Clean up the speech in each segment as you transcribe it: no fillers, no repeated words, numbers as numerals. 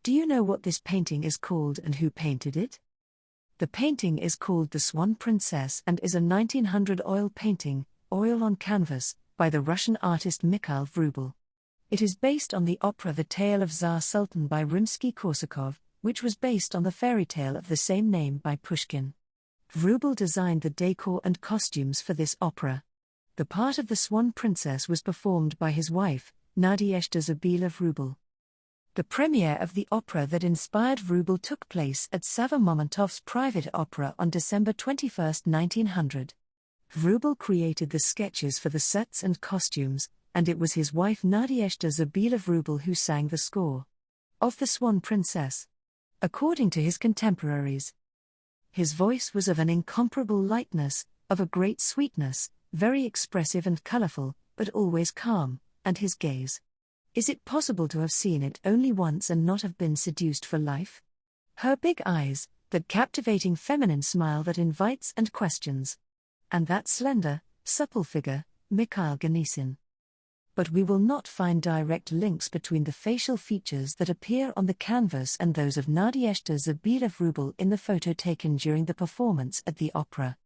Do you know what this painting is called and who painted it? The painting is called The Swan Princess and is a 1900 oil painting, oil on canvas, by the Russian artist Mikhail Vrubel. It is based on the opera The Tale of Tsar Sultan by Rimsky-Korsakov, which was based on the fairy tale of the same name by Pushkin. Vrubel designed the decor and costumes for this opera. The part of the Swan Princess was performed by his wife, Nadezhda Zabela-Vrubel. The premiere of the opera that inspired Vrubel took place at Savva Mamontov's private opera on December 21, 1900. Vrubel created the sketches for the sets and costumes, and it was his wife Nadezhda Zabela-Vrubel who sang the score of The Swan Princess. According to his contemporaries, his voice was of an incomparable lightness, of a great sweetness, very expressive and colorful, but always calm, and his gaze. Is it possible to have seen it only once and not have been seduced for life? Her big eyes, that captivating feminine smile that invites and questions. And that slender, supple figure, Mikhail Gnessin. But we will not find direct links between the facial features that appear on the canvas and those of Nadezhda Zabela-Vrubel in the photo taken during the performance at the opera.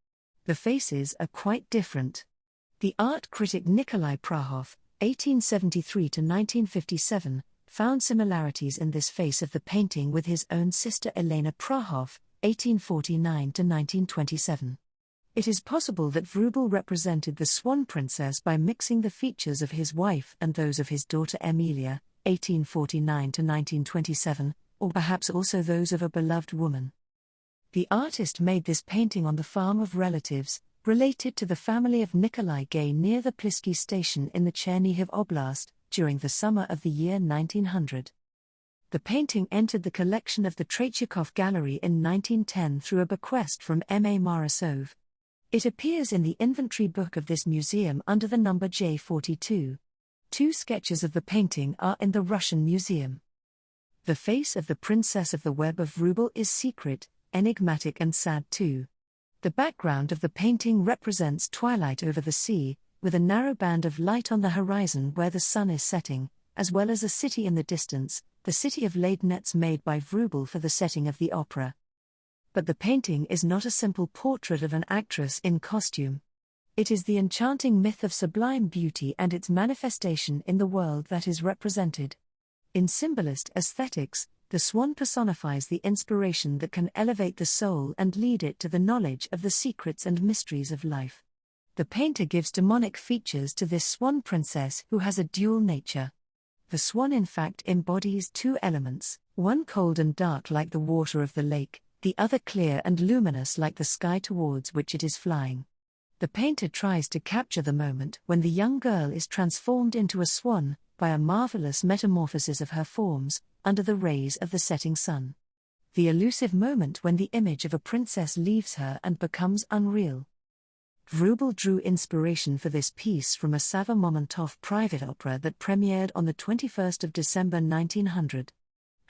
The faces are quite different. The art critic Nikolai Prahov, 1873–1957, found similarities in this face of the painting with his own sister Elena Prahov, 1849–1927. It is possible that Vrubel represented the Swan Princess by mixing the features of his wife and those of his daughter Emilia, 1849–1927, or perhaps also those of a beloved woman. The artist made this painting on the farm of relatives, related to the family of Nikolai Gay near the Plisky station in the Chernihiv Oblast, during the summer of the year 1900. The painting entered the collection of the Tretyakov Gallery in 1910 through a bequest from M.A. Morozov. It appears in the inventory book of this museum under the number J42. 2 sketches of the painting are in the Russian Museum. The face of the Princess of the Web of Vrubel is secret, enigmatic and sad too. The background of the painting represents twilight over the sea, with a narrow band of light on the horizon where the sun is setting, as well as a city in the distance, the city of Lightness made by Vrubel for the setting of the opera. But the painting is not a simple portrait of an actress in costume. It is the enchanting myth of sublime beauty and its manifestation in the world that is represented. In symbolist aesthetics, the swan personifies the inspiration that can elevate the soul and lead it to the knowledge of the secrets and mysteries of life. The painter gives demonic features to this swan princess who has a dual nature. The swan in fact embodies 2 elements, one cold and dark like the water of the lake, the other clear and luminous like the sky towards which it is flying. The painter tries to capture the moment when the young girl is transformed into a swan, by a marvelous metamorphosis of her forms, under the rays of the setting sun. The elusive moment when the image of a princess leaves her and becomes unreal. Vrubel drew inspiration for this piece from a Savva Mamontov private opera that premiered on the 21st of December 1900.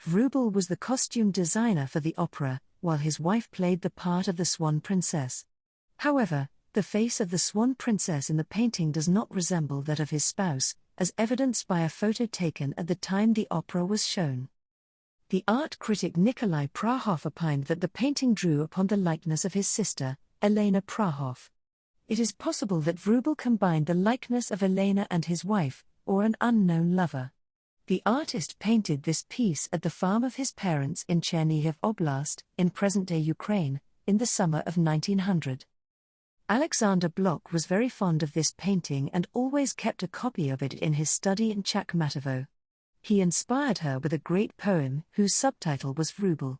Vrubel was the costume designer for the opera, while his wife played the part of the Swan Princess. However, the face of the Swan Princess in the painting does not resemble that of his spouse, as evidenced by a photo taken at the time the opera was shown. The art critic Nikolai Prahov opined that the painting drew upon the likeness of his sister, Elena Prahov. It is possible that Vrubel combined the likeness of Elena and his wife, or an unknown lover. The artist painted this piece at the farm of his parents in Chernihiv Oblast, in present-day Ukraine, in the summer of 1900. Alexander Blok was very fond of this painting and always kept a copy of it in his study in Chakmatovo. He inspired her with a great poem whose subtitle was Vrubel.